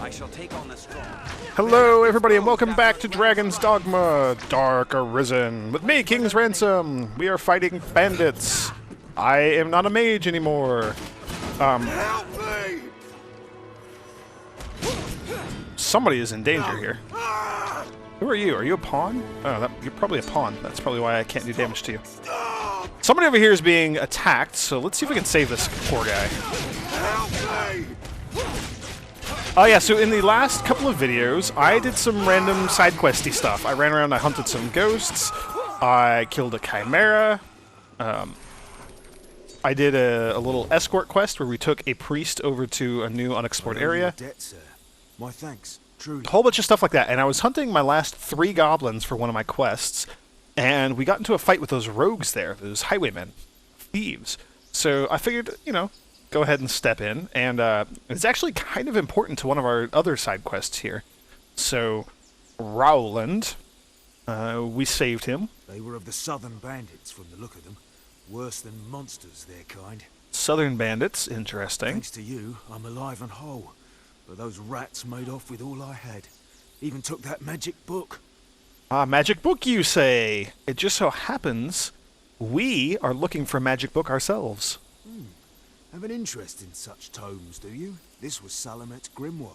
I shall take on the strong. Hello, everybody, and welcome back to Dragon's Dogma, Dark Arisen. With me, King's Ransom. We are fighting bandits. I am not a mage anymore. Help me! Somebody is in danger here. Who are you? Are you a pawn? Oh, you're probably a pawn. That's probably why I can't do damage to you. Somebody over here is being attacked, so let's see if we can save this poor guy. Help me! Oh yeah, so in the last couple of videos, I did some random side questy stuff. I ran around, I hunted some ghosts, I killed a chimera, I did a little escort quest where we took a priest over to a new unexplored area. My thanks, truly. A whole bunch of stuff like that, and I was hunting my last 3 goblins for one of my quests, and we got into a fight with those rogues there, those highwaymen, thieves. So I figured, you know, go ahead and step in, and it's actually kind of important to one of our other side quests here. So, Rowland, we saved him. They were of the southern bandits from the look of them. Worse than monsters, their kind. Southern bandits, interesting. Thanks to you, I'm alive and whole. But those rats made off with all I had. Even took that magic book. Ah, magic book, you say? It just so happens we are looking for a magic book ourselves. Have an interest in such tomes, do you? This was Salamet's grimoire.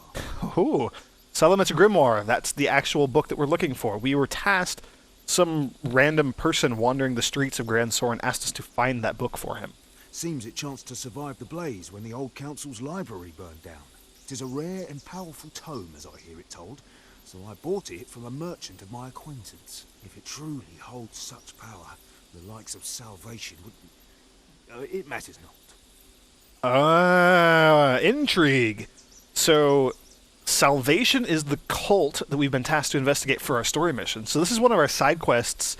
Oh, Salamet's grimoire. That's the actual book that we're looking for. We were tasked, some random person wandering the streets of Gran Soren asked us to find that book for him. Seems it chanced to survive the blaze when the old council's library burned down. It is a rare and powerful tome, as I hear it told, so I bought it from a merchant of my acquaintance. If it truly holds such power, the likes of salvation would... it matters not. Intrigue. So, Salvation is the cult that we've been tasked to investigate for our story mission. So this is one of our side quests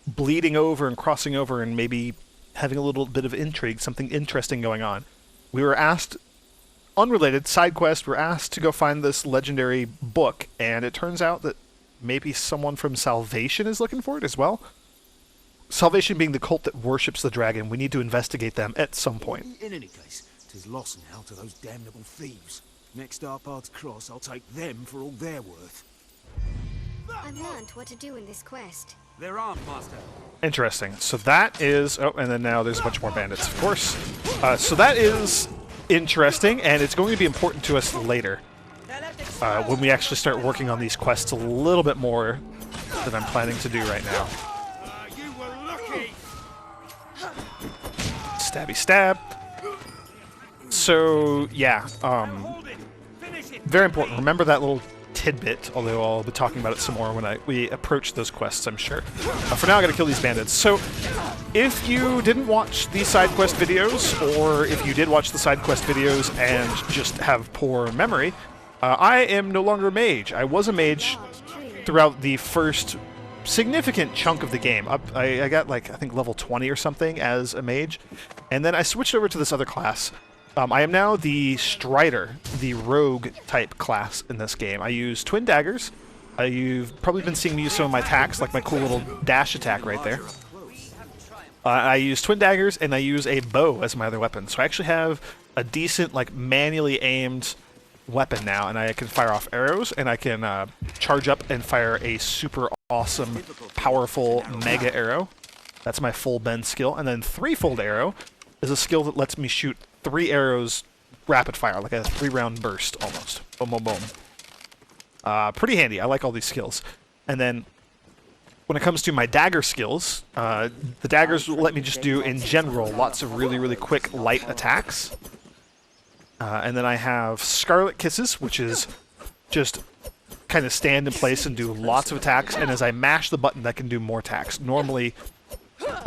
bleeding over and crossing over and maybe having a little bit of intrigue, something interesting going on. We were asked, unrelated, side quest, we're asked to go find this legendary book, and it turns out that maybe someone from Salvation is looking for it as well. Salvation being the cult that worships the dragon, we need to investigate them at some point. In any case, 'tis lost now to those damnable thieves. Next our paths cross, I'll take them for all they're worth. I've learned what to do in this quest. They're armed, master. Interesting. So that is... Oh, and then now there's a bunch more bandits, of course. So that is interesting, and it's going to be important to us later. When we actually start working on these quests a little bit more than I'm planning to do right now. Stabby stab. So, yeah, very important. Remember that little tidbit, although I'll be talking about it some more when we approach those quests, I'm sure. For now, I gotta kill these bandits. So, if you didn't watch the side quest videos, or if you did watch the side quest videos and just have poor memory, I am no longer a mage. I was a mage throughout the first significant chunk of the game. I got like, I think level 20 or something as a mage, and then I switched over to this other class. I am now the Strider, the rogue type class in this game. I use twin daggers. You've probably been seeing me use some of my attacks, like my cool little dash attack right there. I use twin daggers, and I use a bow as my other weapon. So I actually have a decent, like, manually aimed weapon now, and I can fire off arrows, and I can charge up and fire a super awesome, powerful mega arrow. That's my full bend skill. And then threefold arrow is a skill that lets me shoot 3 arrows rapid fire, like a 3-round burst almost. Boom, boom, boom. Pretty handy. I like all these skills. And then when it comes to my dagger skills, the daggers will let me just do, in general, lots of really, really quick light attacks. And then I have Scarlet Kisses, which is just kind of stand in place and do lots of attacks, and as I mash the button, that can do more attacks. Normally,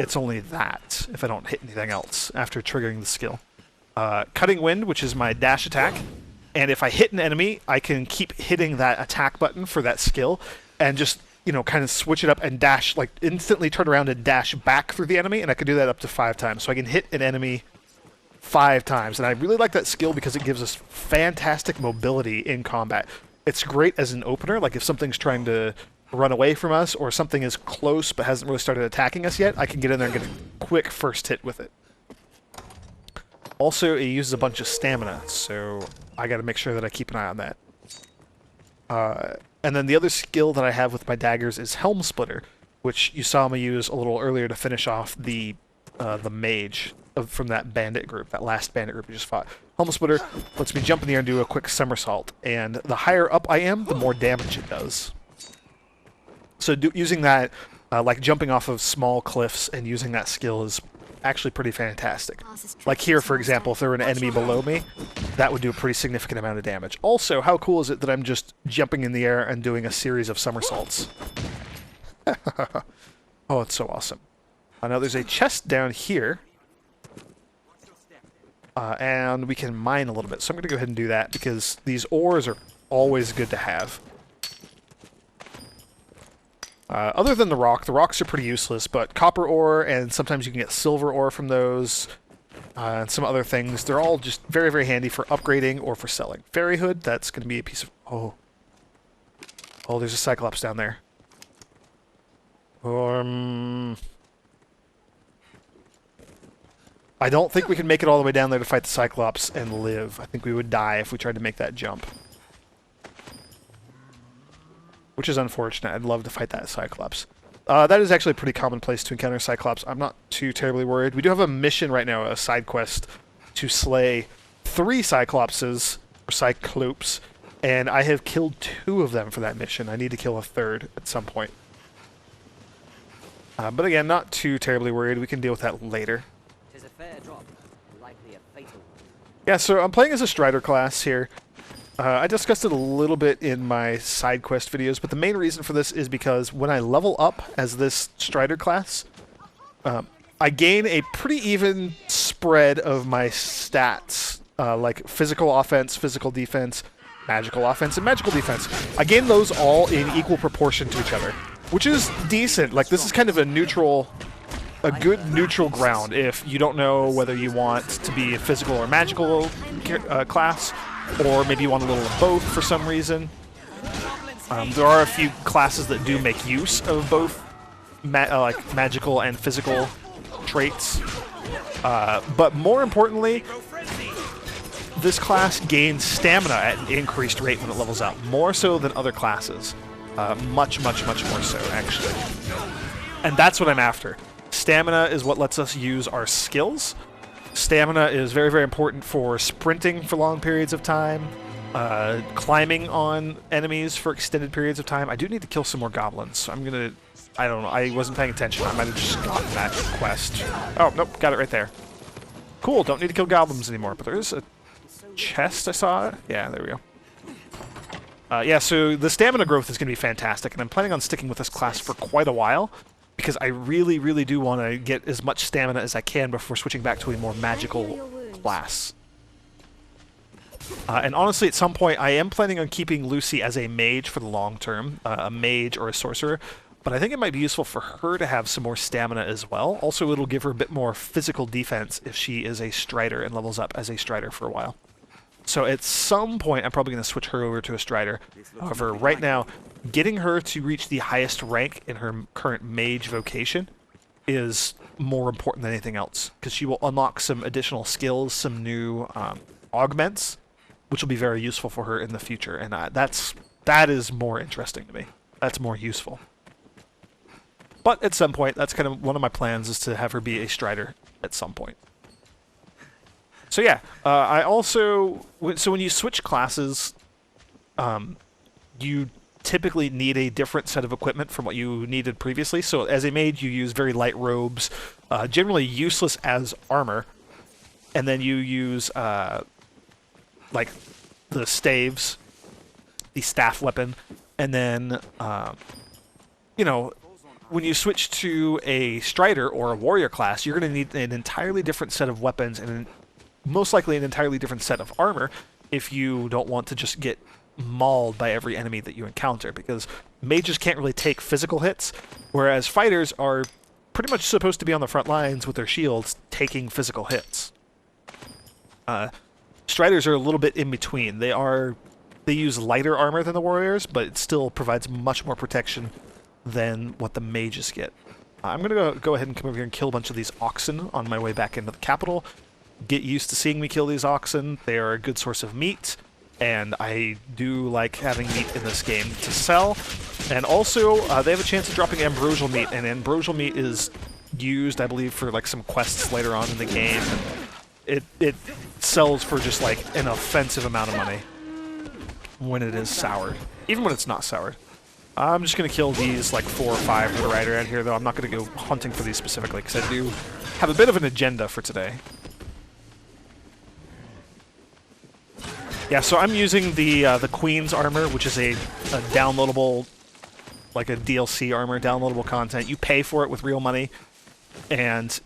it's only that, if I don't hit anything else after triggering the skill. Cutting Wind, which is my dash attack, and if I hit an enemy, I can keep hitting that attack button for that skill, and just, you know, kind of switch it up and dash, like, instantly turn around and dash back through the enemy, and I can do that up to 5 times. So I can hit an enemy 5 times, and I really like that skill because it gives us fantastic mobility in combat. It's great as an opener, like if something's trying to run away from us or something is close but hasn't really started attacking us yet, I can get in there and get a quick first hit with it. Also, it uses a bunch of stamina, so I gotta make sure that I keep an eye on that. And then the other skill that I have with my daggers is Helm Splitter, which you saw me use a little earlier to finish off the mage from that bandit group, that last bandit group we just fought. Helm Splitter lets me jump in the air and do a quick somersault, and the higher up I am, the more damage it does. So using that, like jumping off of small cliffs and using that skill is actually pretty fantastic. Like here, for example, if there were an enemy below me, that would do a pretty significant amount of damage. Also, how cool is it that I'm just jumping in the air and doing a series of somersaults? Oh, it's so awesome. Now there's a chest down here, and we can mine a little bit. So I'm going to go ahead and do that because these ores are always good to have. Other than the rocks are pretty useless, but copper ore, and sometimes you can get silver ore from those, and some other things. They're all just very, very handy for upgrading or for selling. Fairy Hood, that's going to be a piece of... Oh, there's a Cyclops down there. I don't think we can make it all the way down there to fight the Cyclops and live. I think we would die if we tried to make that jump. Which is unfortunate. I'd love to fight that Cyclops. That is actually a pretty common place to encounter Cyclops. I'm not too terribly worried. We do have a mission right now, a side quest, to slay 3 Cyclopses, or Cyclopes, and I have killed 2 of them for that mission. I need to kill a 3rd at some point. But again, not too terribly worried. We can deal with that later. A fair drop, likely a fatal one. Yeah, so I'm playing as a Strider class here. I discussed it a little bit in my side quest videos, but the main reason for this is because when I level up as this Strider class, I gain a pretty even spread of my stats, like physical offense, physical defense, magical offense, and magical defense. I gain those all in equal proportion to each other, which is decent. Like, this is kind of a good neutral ground if you don't know whether you want to be a physical or magical class, or maybe you want a little of both for some reason. There are a few classes that do make use of both like magical and physical traits, but more importantly, this class gains stamina at an increased rate when it levels up, more so than other classes. Much more so, actually. And that's what I'm after. Stamina is what lets us use our skills. Stamina is very, very important for sprinting for long periods of time, climbing on enemies for extended periods of time. I do need to kill some more goblins. So I'm gonna... I don't know. I wasn't paying attention. I might have just gotten that quest. Oh, nope. Got it right there. Cool. Don't need to kill goblins anymore. But there is a chest I saw. Yeah, there we go. Yeah, so the stamina growth is going to be fantastic, and I'm planning on sticking with this class for quite a while, because I really, really do want to get as much stamina as I can before switching back to a more magical class. And honestly, at some point, I am planning on keeping Lucy as a mage for the long term, a mage or a sorcerer, but I think it might be useful for her to have some more stamina as well. Also, it'll give her a bit more physical defense if she is a Strider and levels up as a Strider for a while. So at some point, I'm probably going to switch her over to a Strider. However, right now, getting her to reach the highest rank in her current mage vocation is more important than anything else, because she will unlock some additional skills, some new augments, which will be very useful for her in the future, and that is more interesting to me. That's more useful. But at some point, that's kind of one of my plans, is to have her be a Strider at some point. So yeah, I also... So when you switch classes, you typically need a different set of equipment from what you needed previously. So as a mage, you use very light robes, generally useless as armor, and then you use like the staves, the staff weapon, and then you know, when you switch to a Strider or a warrior class, you're going to need an entirely different set of weapons and most likely an entirely different set of armor if you don't want to just get mauled by every enemy that you encounter, because mages can't really take physical hits, whereas fighters are pretty much supposed to be on the front lines with their shields taking physical hits. Striders are a little bit in between. They use lighter armor than the warriors, but it still provides much more protection than what the mages get. I'm going to go ahead and come over here and kill a bunch of these oxen on my way back into the capital. Get used to seeing me kill these oxen. They are a good source of meat. and I do like having meat in this game to sell. And also, they have a chance of dropping ambrosial meat, and ambrosial meat is used, I believe, for like some quests later on in the game. And it sells for just like an offensive amount of money when it is soured, even when it's not soured. I'm just gonna kill these like 4 or 5 that are right around here, though. I'm not gonna go hunting for these specifically because I do have a bit of an agenda for today. Yeah, so I'm using the Queen's armor, which is a downloadable, like a DLC armor, downloadable content. You pay for it with real money, and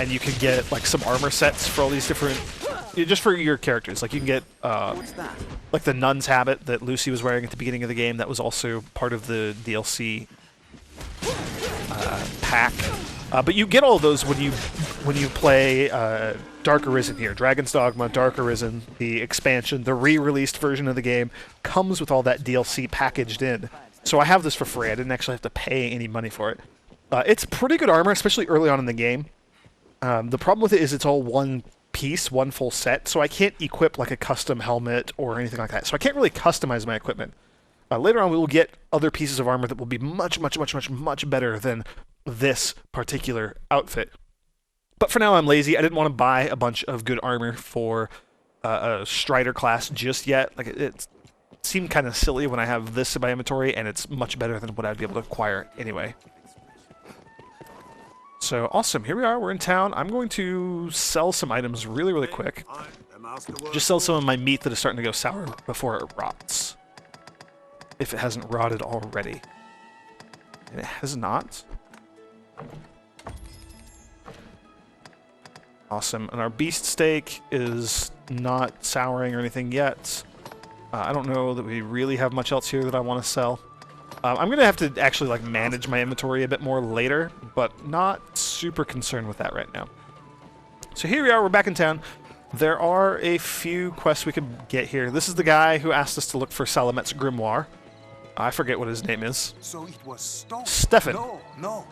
you can get like some armor sets for all these different, just for your characters. Like you can get like the nun's habit that Lucy was wearing at the beginning of the game. That was also part of the DLC pack. But you get all of those when you play Dark Arisen here. Dragon's Dogma, Dark Arisen, the expansion, the re-released version of the game comes with all that DLC packaged in. So I have this for free. I didn't actually have to pay any money for it. It's pretty good armor, especially early on in the game. The problem with it is it's all one piece, one full set, so I can't equip like a custom helmet or anything like that. So I can't really customize my equipment. Later on, we will get other pieces of armor that will be much better than this particular outfit. But for now, I'm lazy. I didn't want to buy a bunch of good armor for a Strider class just yet. Like it seemed kind of silly when I have this in my inventory, and it's much better than what I'd be able to acquire anyway. So, awesome. Here we are. We're in town. I'm going to sell some items really quick. Just sell some of my meat that is starting to go sour before it rots. If it hasn't rotted already. And it has not. Awesome. And our beast steak is not souring or anything yet. I don't know that we really have much else here that I want to sell. I'm going to have to actually like manage my inventory a bit more later, but not super concerned with that right now. So here we are, we're back in town. There are a few quests we could get here. This is the guy who asked us to look for Salamet's grimoire. I forget what his name is. So it was stolen. Stefan. No.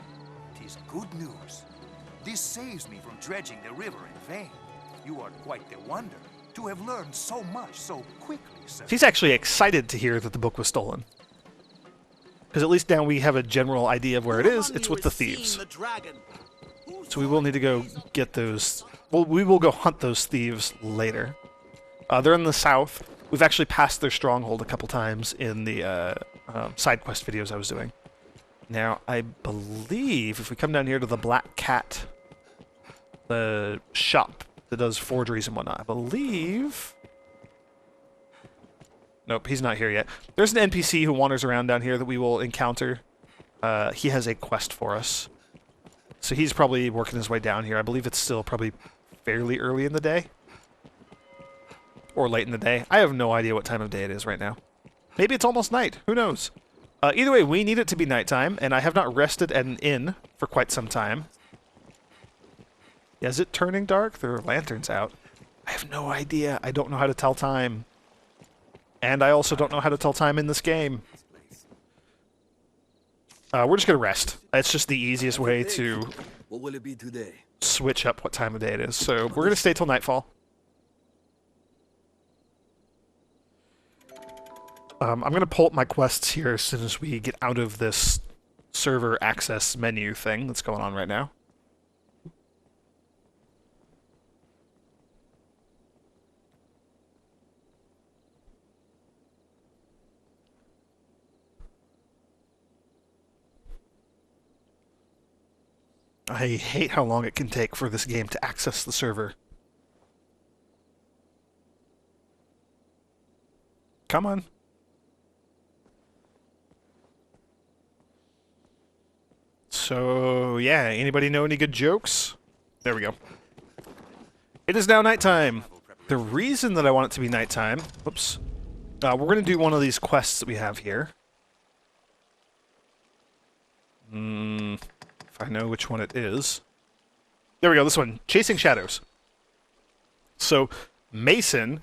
It is good news. This saves me from dredging the river in vain. You are quite the wonder to have learned so much so quickly, sir. He's actually excited to hear that the book was stolen. Because at least now we have a general idea of where it is. It's with the thieves. So we will need to go get those. Well, we will go hunt those thieves later. They're in the south. We've actually passed their stronghold a couple times in the side quest videos I was doing. Now, I believe if we come down here to the Black Cat, the shop that does forgeries and whatnot, I believe... Nope, he's not here yet. There's an NPC who wanders around down here that we will encounter. He has a quest for us. So he's probably working his way down here. I believe it's still probably fairly early in the day. Or late in the day. I have no idea what time of day it is right now. Maybe it's almost night. Who knows? Either way, we need it to be nighttime, and I have not rested at an inn for quite some time. Yeah, is it turning dark? There are lanterns out. I have no idea. I don't know how to tell time. And I also don't know how to tell time in this game. We're just going to rest. It's just the easiest way to What will it be today? switch up what time of day it is. So we're going to stay till nightfall. I'm going to pull up my quests here as soon as we get out of this server access menu thing that's going on right now. I hate how long it can take for this game to access the server. Come on. So, yeah, anybody know any good jokes? There we go. It is now nighttime. The reason that I want it to be nighttime... Whoops. We're going to do one of these quests that we have here. If I know which one it is. There we go, this one. Chasing Shadows. So, Mason,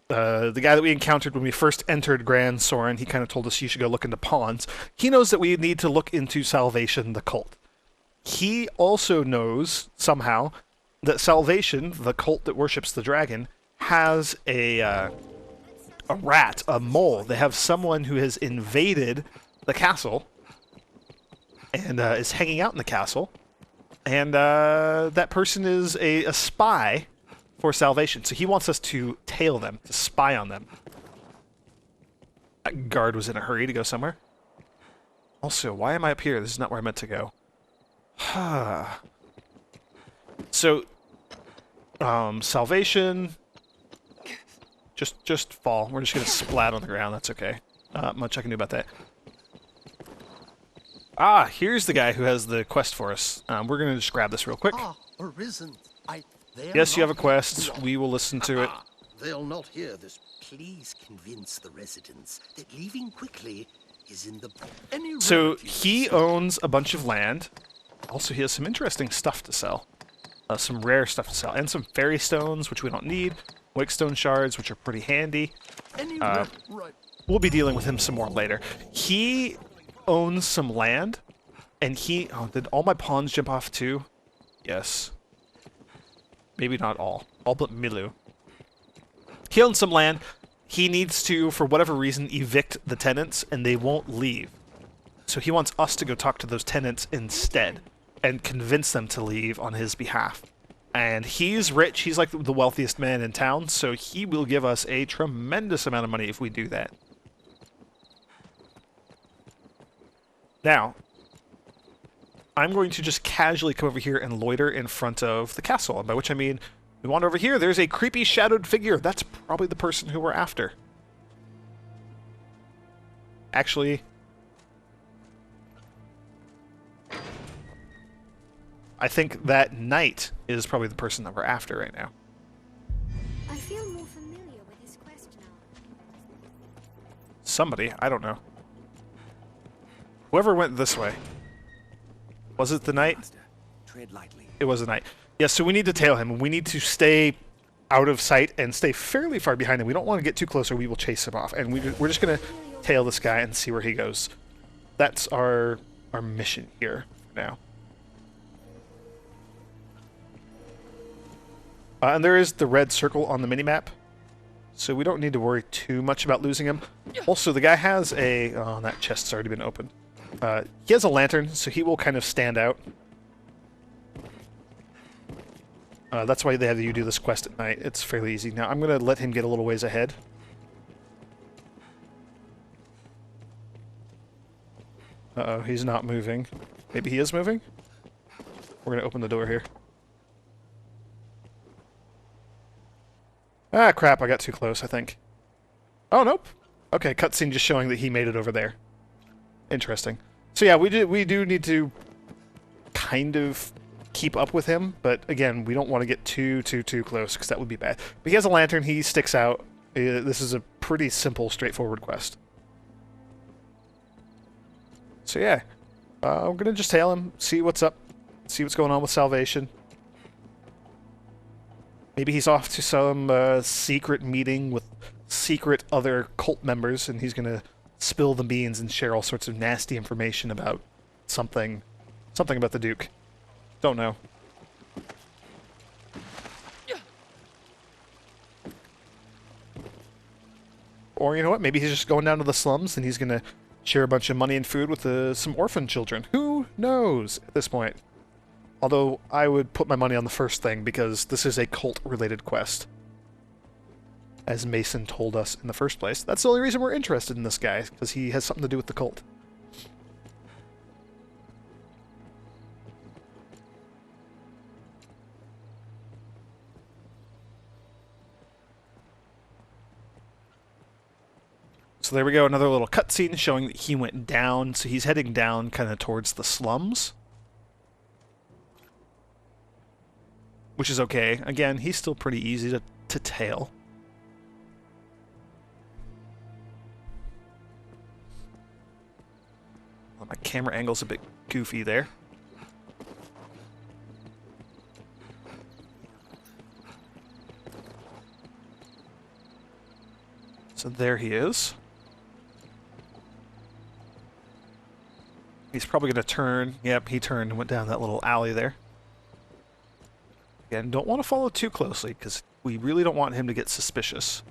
the guy that we encountered when we first entered Gran Soren, he kind of told us you should go look into pawns. He knows that we need to look into Salvation, the cult. He also knows, somehow, that Salvation, the cult that worships the dragon, has a a rat, a mole. They have someone who has invaded the castle and is hanging out in the castle. And that person is a spy for Salvation. So he wants us to tail them, to spy on them. That guard was in a hurry to go somewhere. Also, why am I up here? This is not where I meant to go. So, Salvation. Just fall. We're just gonna splat on the ground. That's okay. Not much I can do about that. Ah, here's the guy who has the quest for us. We're gonna just grab this real quick. Arisen. Yes, you have a quest. We will listen to it. They'll not hear this. Please convince the residents that leaving quickly is in the... So he owns a bunch of land. Also, he has some interesting stuff to sell. Some rare stuff to sell. And some fairy stones, which we don't need. Wake stone shards, which are pretty handy. We'll be dealing with him some more later. He owns some land. And he... Oh, did all my pawns jump off too? Yes. Maybe not all. All but Milu. He owns some land. He needs to, for whatever reason, evict the tenants, and they won't leave. So he wants us to go talk to those tenants instead, and convince them to leave on his behalf. And he's rich. He's like the wealthiest man in town, so he will give us a tremendous amount of money if we do that. Now, I'm going to just casually come over here and loiter in front of the castle, and by which I mean... We wander over here, there's a creepy shadowed figure. That's probably the person who we're after. Actually... I think that knight is probably the person that we're after right now. I feel more familiar with his quest now. Somebody, I don't know. Whoever went this way. Was it the knight? Master, tread lightly. It was the knight. Yeah, so we need to tail him, and we need to stay out of sight and stay fairly far behind him. We don't want to get too close or we will chase him off. And we're just going to tail this guy and see where he goes. That's our mission here now. And there is the red circle on the minimap, so we don't need to worry too much about losing him. Also, the guy has a... Oh, that chest's already been opened. He has a lantern, so he will kind of stand out. That's why they have you do this quest at night. It's fairly easy. Now, I'm going to let him get a little ways ahead. Uh-oh, he's not moving. Maybe he is moving? We're going to open the door here. Ah, crap, I got too close, I think. Oh, nope. Okay, cutscene just showing that he made it over there. Interesting. So yeah, we do need to kind of keep up with him, but again, we don't want to get too close, because that would be bad. But he has a lantern, he sticks out. This is a pretty simple, straightforward quest. So yeah, I'm gonna just tail him, see what's up, see what's going on with Salvation. Maybe he's off to some secret meeting with secret other cult members, and he's gonna spill the beans and share all sorts of nasty information about something about the Duke. Don't know. Or you know what? Maybe he's just going down to the slums and he's gonna share a bunch of money and food with some orphan children. Who knows at this point? Although I would put my money on the first thing because this is a cult-related quest. As Mason told us in the first place. That's the only reason we're interested in this guy, because he has something to do with the cult. So there we go, another little cutscene showing that he went down. So he's heading down kind of towards the slums. Which is okay. Again, he's still pretty easy to tail. Well, my camera angle's a bit goofy there. So there he is. He's probably going to turn. Yep, he turned and went down that little alley there. Again, don't want to follow too closely, because we really don't want him to get suspicious.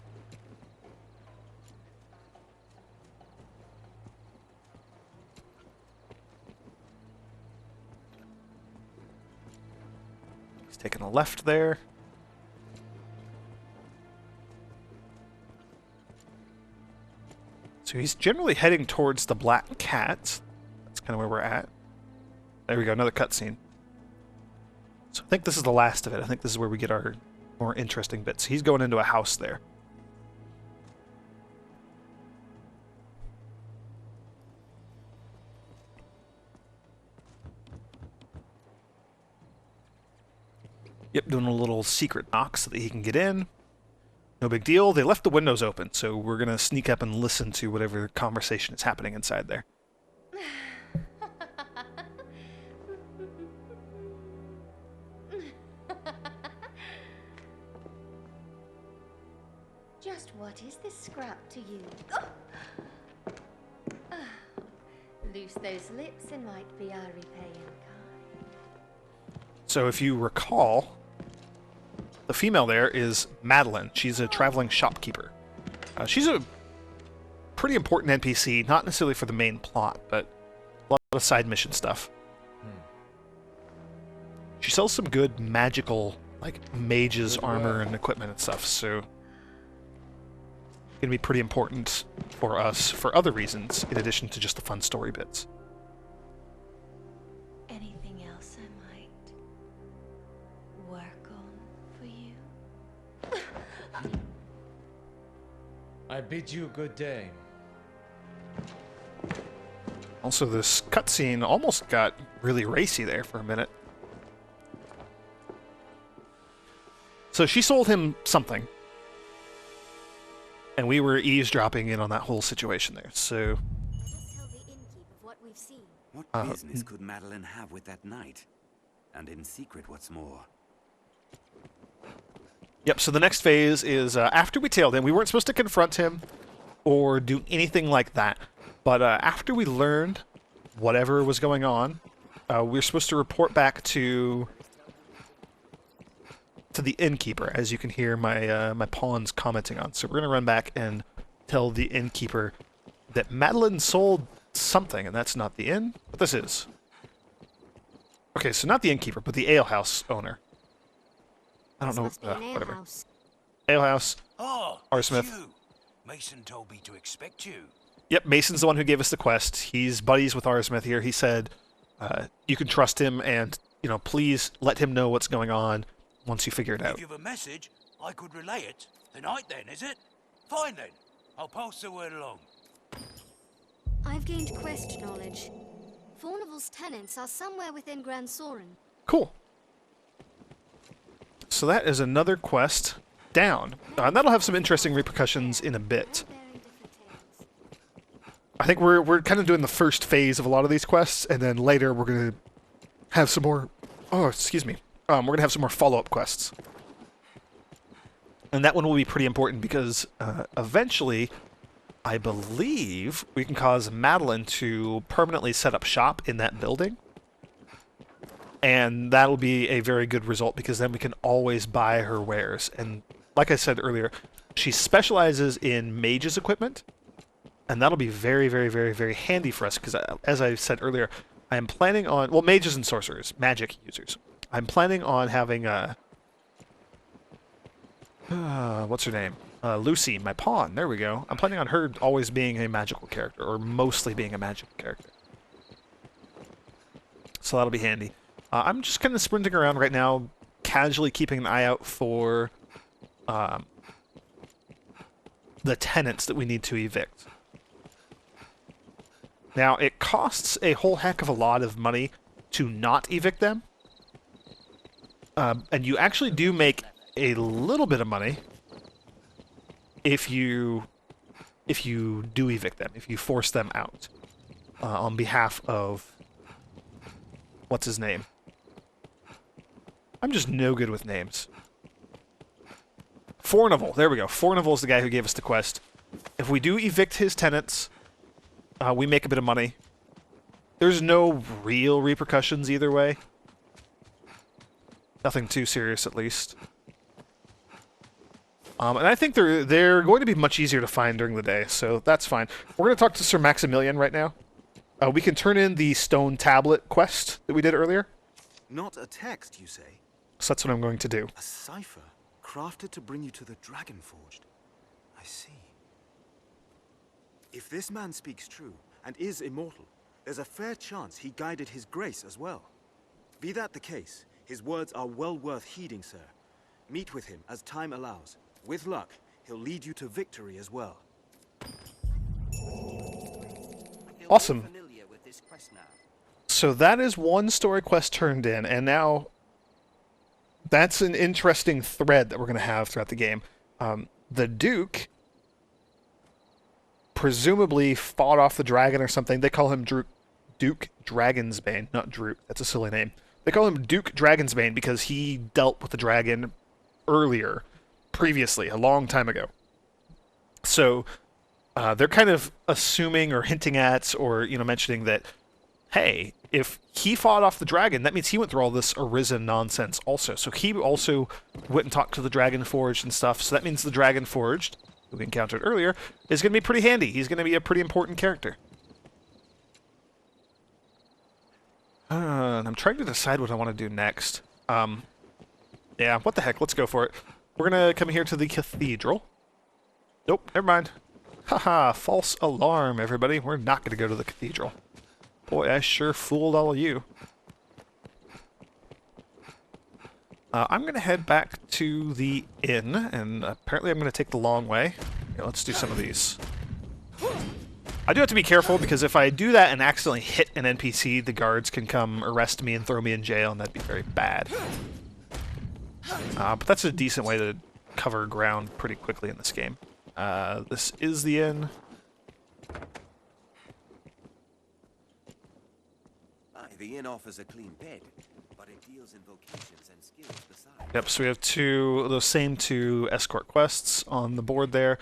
He's taking a left there. So he's generally heading towards the Black Cat. That's kind of where we're at. There we go, another cutscene. So I think this is the last of it. I think this is where we get our more interesting bits. He's going into a house there. Yep, doing a little secret knock so that he can get in. No big deal. They left the windows open, so we're going to sneak up and listen to whatever conversation is happening inside there. Just what is this scrap to you? Loose those lips and might be our repaying kind. So if you recall, the female there is Madeline. She's a traveling shopkeeper. She's a pretty important NPC, not necessarily for the main plot, but a lot of side mission stuff. She sells some good magical, like, mages, armor, and equipment and stuff, so going to be pretty important for us for other reasons, in addition to just the fun story bits. Anything else I might work on for you? I bid you good day. Also, this cutscene almost got really racy there for a minute. So she sold him something. And we were eavesdropping in on that whole situation there, so... Just tell the innkeep of what we've seen. What business could Madeline have with that knight? And in secret, what's more? Yep, so the next phase is after we tailed him. We weren't supposed to confront him or do anything like that. But after we learned whatever was going on, we were supposed to report back to the innkeeper, as you can hear my pawns commenting on. So we're going to run back and tell the innkeeper that Madeline sold something, and that's not the inn, but this is. Okay, so not the innkeeper, but the alehouse owner. I don't know, Must be an whatever. alehouse. Alehouse. Oh, Arsmith. it's you. Mason told me to expect you. Yep, Mason's the one who gave us the quest. He's buddies with Arsmith here. He said you can trust him, and please let him know what's going on once you figure it out. If you have a message, I could relay it. Tonight then, is it? Fine then. I'll pass the word along. I've gained quest knowledge. Fornival's tenants are somewhere within Gran Soren. Cool. So that is another quest down. And that'll have some interesting repercussions in a bit. All bearing different tales. I think we're kind of doing the first phase of a lot of these quests, and then later we're going to have some more... Oh, excuse me. We're going to have some more follow-up quests. And that one will be pretty important because eventually, I believe, we can cause Madeline to permanently set up shop in that building. And that'll be a very good result because then we can always buy her wares. And like I said earlier, she specializes in mages equipment. And that'll be very, very, very, very handy for us because, as I said earlier, I am planning on... Well, mages and sorcerers, magic users. I'm planning on having what's her name? Lucy, my pawn. There we go. I'm planning on her always being a magical character, or mostly being a magical character. So that'll be handy. I'm just kind of sprinting around right now, casually keeping an eye out for the tenants that we need to evict. Now, it costs a whole heck of a lot of money to not evict them. And you actually do make a little bit of money if you do evict them, if you force them out on behalf of... What's his name? I'm just no good with names. Fornival. There we go. Fornival's the guy who gave us the quest. If we do evict his tenants, we make a bit of money. There's no real repercussions either way. Nothing too serious, at least. And I think they're going to be much easier to find during the day, so that's fine. We're going to talk to Sir Maximilian right now. We can turn in the stone tablet quest that we did earlier. Not a text, you say? So that's what I'm going to do. A cipher crafted to bring you to the Dragon Forged. I see. If this man speaks true and is immortal, there's a fair chance he guided his grace as well. Be that the case, his words are well worth heeding, sir. Meet with him as time allows. With luck, he'll lead you to victory as well. Awesome. So that is one story quest turned in, and now that's an interesting thread that we're going to have throughout the game. The Duke presumably fought off the dragon or something. They call him Duke Dragonsbane, not Droop. That's a silly name. They call him Duke Dragonsbane because he dealt with the dragon previously, a long time ago. So they're kind of assuming or hinting at, or mentioning that, hey, if he fought off the dragon, that means he went through all this arisen nonsense also. So he also went and talked to the Dragon Forged and stuff. So that means the Dragon Forged, who we encountered earlier, is going to be pretty handy. He's going to be a pretty important character. And I'm trying to decide what I want to do next. Yeah, what the heck? Let's go for it. We're going to come here to the cathedral. Nope, never mind. Haha, false alarm, everybody. We're not going to go to the cathedral. Boy, I sure fooled all of you. I'm going to head back to the inn, and apparently I'm going to take the long way. Okay, let's do some of these. I do have to be careful, because if I do that and accidentally hit an NPC, the guards can come arrest me and throw me in jail, and that'd be very bad. But that's a decent way to cover ground pretty quickly in this game. This is the inn. The inn offers a clean bed, but it deals in vocations and skills besides. Yep, so we have those same two escort quests on the board there.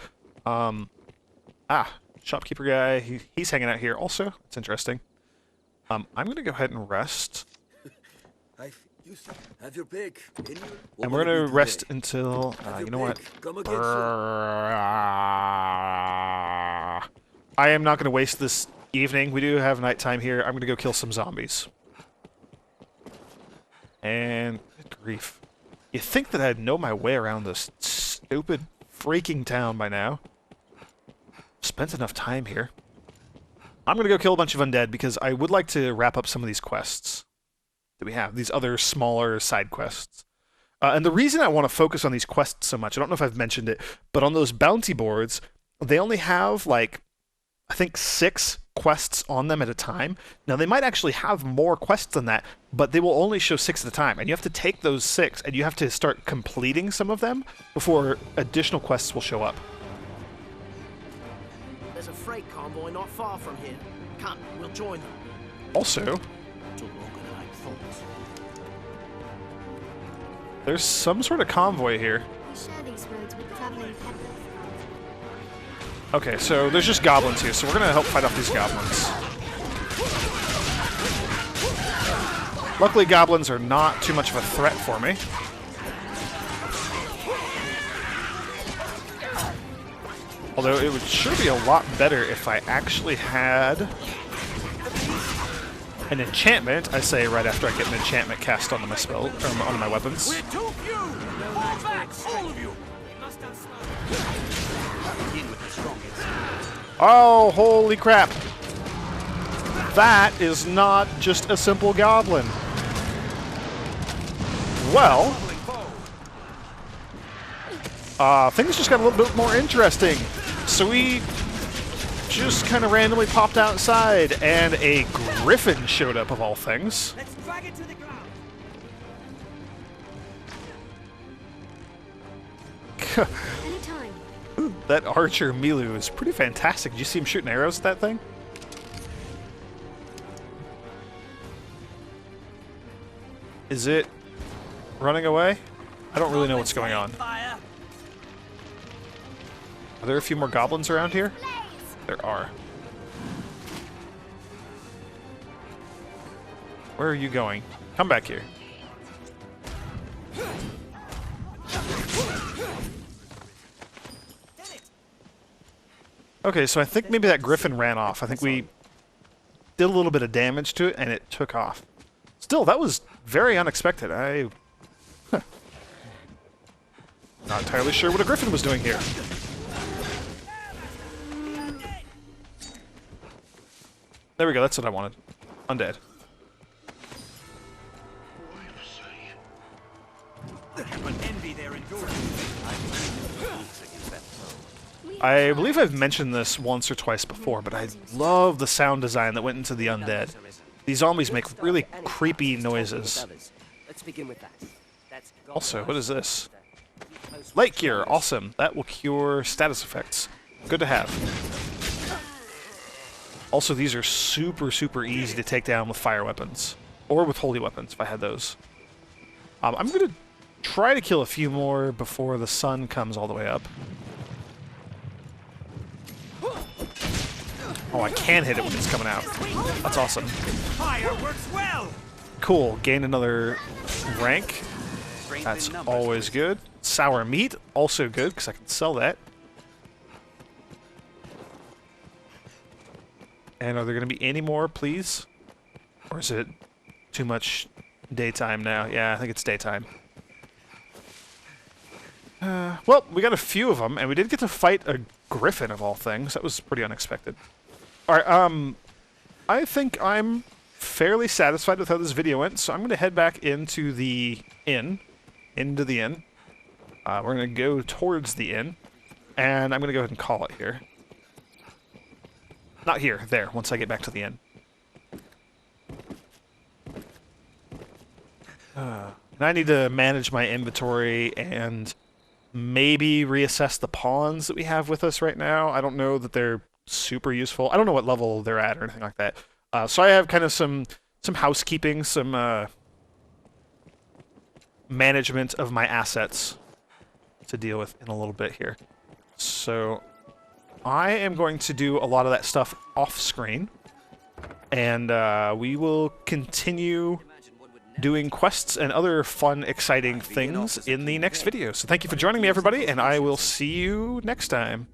Shopkeeper guy, he's hanging out here also. It's interesting. I'm going to go ahead and rest. Have your pick. And we're going to rest until, you know what? I am not going to waste this evening. We do have nighttime here. I'm going to go kill some zombies. And, good grief. You think that I'd know my way around this stupid freaking town by now. Spent enough time here. I'm going to go kill a bunch of undead because I would like to wrap up some of these quests that we have. These other smaller side quests. And the reason I want to focus on these quests so much, I don't know if I've mentioned it, but on those bounty boards, they only have, like, I think 6 quests on them at a time. Now, they might actually have more quests than that, but they will only show 6 at a time. And you have to take those 6, and you have to start completing some of them before additional quests will show up. There's a freight convoy not far from here. Come, we'll join them. Also, there's some sort of convoy here. We share these roads with traveling peddlers. Okay, so there's just goblins here, so we're gonna help fight off these goblins. Luckily, goblins are not too much of a threat for me. Although it would sure be a lot better if I actually had an enchantment. I say right after I get an enchantment cast onto my spell, or onto my weapons. We're too few! Fall back, all of you! Oh, holy crap! That is not just a simple goblin. Well, things just got a little bit more interesting. So we just kind of randomly popped outside, and a Griffin showed up, of all things. Let's drag it to the ground. That archer Milu is pretty fantastic. Did you see him shooting arrows at that thing? Is it running away? I don't really know what's going on. Are there a few more goblins around here? There are. Where are you going? Come back here. Okay, so I think maybe that Griffin ran off. I think we did a little bit of damage to it, and it took off. Still, that was very unexpected. I Not entirely sure what a Griffin was doing here. There we go, that's what I wanted. Undead. I believe I've mentioned this once or twice before, but I love the sound design that went into the undead. These zombies make really creepy noises. Also, what is this? Light Cure, awesome. That will cure status effects. Good to have. Also, these are super, super easy to take down with fire weapons. Or with holy weapons, if I had those. I'm going to try to kill a few more before the sun comes all the way up. Oh, I can hit it when it's coming out. That's awesome. Fire works well. Cool, gain another rank. That's always good. Sour meat, also good, because I can sell that. And are there going to be any more, please? Or is it too much daytime now? Yeah, I think it's daytime. Well, we got a few of them, and we did get to fight a Griffin, of all things. That was pretty unexpected. Alright, I think I'm fairly satisfied with how this video went, so I'm going to head back into the inn. We're going to go towards the inn, and I'm going to go ahead and call it here. Not here, there, once I get back to the inn. And I need to manage my inventory and maybe reassess the pawns that we have with us right now. I don't know that they're super useful. I don't know what level they're at or anything like that. So I have kind of some housekeeping, some management of my assets to deal with in a little bit here. So I am going to do a lot of that stuff off screen, and we will continue doing quests and other fun, exciting things in the next video. So thank you for joining me, everybody, and I will see you next time.